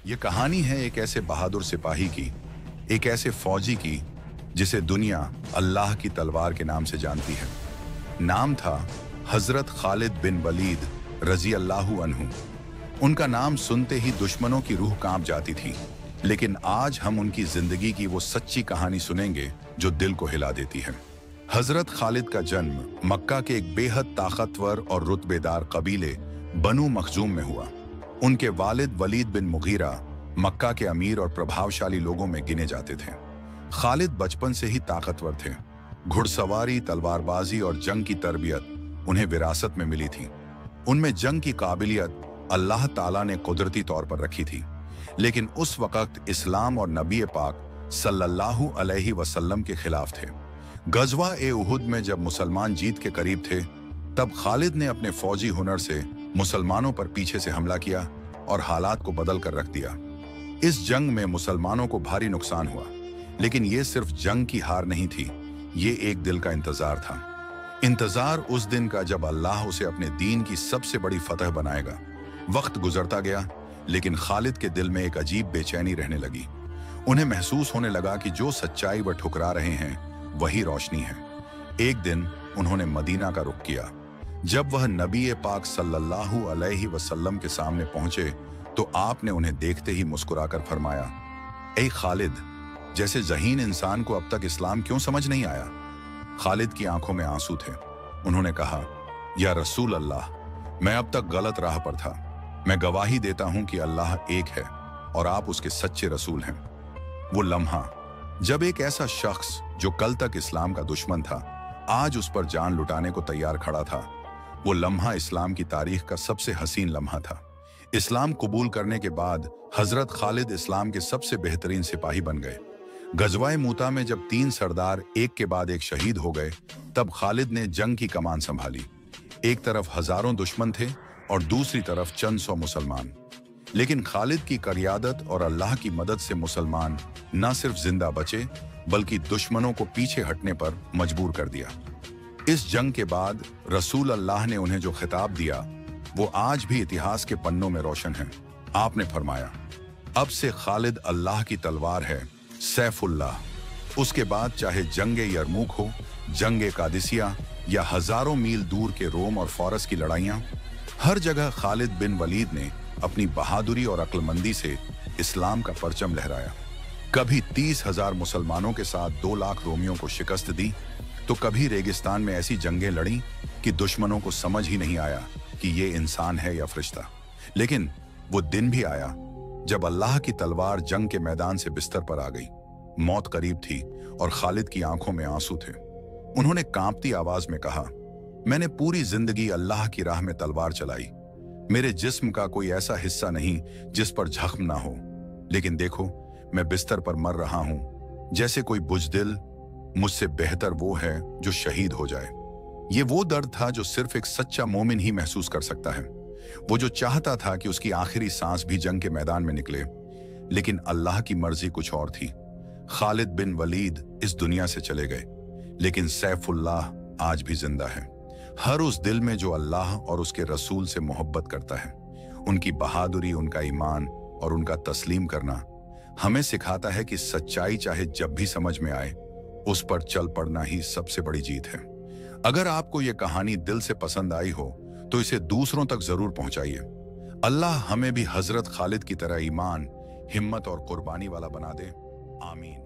ये कहानी है एक ऐसे बहादुर सिपाही की, एक ऐसे फौजी की जिसे दुनिया अल्लाह की तलवार के नाम से जानती है। नाम था हजरत खालिद बिन वलीद रजी अल्लाहु अन्हु। उनका नाम सुनते ही दुश्मनों की रूह कांप जाती थी, लेकिन आज हम उनकी जिंदगी की वो सच्ची कहानी सुनेंगे जो दिल को हिला देती है। हजरत खालिद का जन्म मक्का के एक बेहद ताकतवर और रुतबेदार कबीले बनु मखजूम में हुआ। उनके वालिद वलीद बिन मुगीरा मक्का के अमीर और प्रभावशाली लोगों में गिने जाते थे। खालिद बचपन से ही ताकतवर थे। घुड़सवारी, तलवारबाजी और जंग की तरबियत उन्हें विरासत में मिली थी। उनमें जंग की काबिलियत अल्लाह ताला ने कुदरती तौर पर रखी थी, लेकिन उस वक्त इस्लाम और नबी पाक सल्लल्लाहु अलैहि वसल्लम के खिलाफ थे। गजवा ए उहुद में जब मुसलमान जीत के करीब थे, तब खालिद ने अपने फौजी हुनर से मुसलमानों पर पीछे से हमला किया और हालात को बदल कर रख दिया। इस जंग में मुसलमानों को भारी नुकसान हुआ, लेकिन ये सिर्फ जंग की हार नहीं थी, ये एक दिल का इंतजार था। इंतजार उस दिन का जब अल्लाह उसे अपने दीन की सबसे बड़ी फतह बनाएगा। वक्त गुजरता गया, लेकिन खालिद के दिल में एक अजीब बेचैनी रहने लगी। उन्हें महसूस होने लगा कि जो सच्चाई वह ठुकरा रहे हैं वही रोशनी है। एक दिन उन्होंने मदीना का रुख किया। जब वह नबी पाक सल्लल्लाहु अलैहि वसल्लम के सामने पहुंचे तो आपने उन्हें देखते ही मुस्कुराकर फरमाया, ए खालिद, जैसे ज़हीन इंसान को अब तक इस्लाम क्यों समझ नहीं आया? खालिद की आंखों में आंसू थे। उन्होंने कहा, या रसूल अल्लाह, मैं अब तक गलत राह पर था। मैं गवाही देता हूं कि अल्लाह एक है और आप उसके सच्चे रसूल हैं। वो लम्हा जब एक ऐसा शख्स जो कल तक इस्लाम का दुश्मन था, आज उस पर जान लुटाने को तैयार खड़ा था, वो लम्हा इस्लाम की तारीख का सबसे हसीन लम्हा था। इस्लाम कबूल करने के बाद हजरत खालिद इस्लाम के सबसे बेहतरीन सिपाही बन गए। गजवाए मूता में जब 3 सरदार एक के बाद एक शहीद हो गए, तब खालिद ने जंग की कमान संभाली। एक तरफ हजारों दुश्मन थे और दूसरी तरफ चंद सौ मुसलमान। लेकिन खालिद की क़यादत और अल्लाह की मदद से मुसलमान न सिर्फ जिंदा बचे, बल्कि दुश्मनों को पीछे हटने पर मजबूर कर दिया। इस जंग के बाद रसूल अल्लाह ने उन्हें जो खिताब दिया, वो आज भी इतिहास के पन्नों में रोशन है। आपने फरमाया, अब से खालिद अल्लाह की तलवार है, सैफुल्लाह। उसके बाद चाहे जंगे यरमूक हो, जंगे कादिसिया या हजारों मील दूर के रोम और फारस की लड़ाइयां, हर जगह खालिद बिन वलीद ने अपनी बहादुरी और अक्लमंदी से इस्लाम का परचम लहराया। कभी 30,000 मुसलमानों के साथ 2 लाख रोमियों को शिकस्त दी, तो कभी रेगिस्तान में ऐसी जंगें लड़ी कि दुश्मनों को समझ ही नहीं आया कि ये इंसान है या फरिश्ता। लेकिन वो दिन भी आया जब अल्लाह की तलवार जंग के मैदान से बिस्तर पर आ गई। मौत करीब थी और खालिद की आंखों में आंसू थे। उन्होंने कांपती आवाज में कहा, मैंने पूरी जिंदगी अल्लाह की राह में तलवार चलाई। मेरे जिस्म का कोई ऐसा हिस्सा नहीं जिस पर जख्म ना हो, लेकिन देखो, मैं बिस्तर पर मर रहा हूं। जैसे कोई बुजदिल, मुझसे बेहतर वो है जो शहीद हो जाए। ये वो दर्द था जो सिर्फ एक सच्चा मोमिन ही महसूस कर सकता है। वो जो चाहता था कि उसकी आखिरी सांस भी जंग के मैदान में निकले, लेकिन अल्लाह की मर्जी कुछ और थी। खालिद बिन वलीद इस दुनिया से चले गए, लेकिन सैफुल्लाह आज भी जिंदा है। हर उस दिल में जो अल्लाह और उसके रसूल से मोहब्बत करता है। उनकी बहादुरी, उनका ईमान और उनका तस्लीम करना हमें सिखाता है कि सच्चाई चाहे जब भी समझ में आए, उस पर चल पड़ना ही सबसे बड़ी जीत है। अगर आपको ये कहानी दिल से पसंद आई हो तो इसे दूसरों तक जरूर पहुंचाइए। अल्लाह हमें भी हजरत खालिद की तरह ईमान, हिम्मत और कुर्बानी वाला बना दे। आमीन।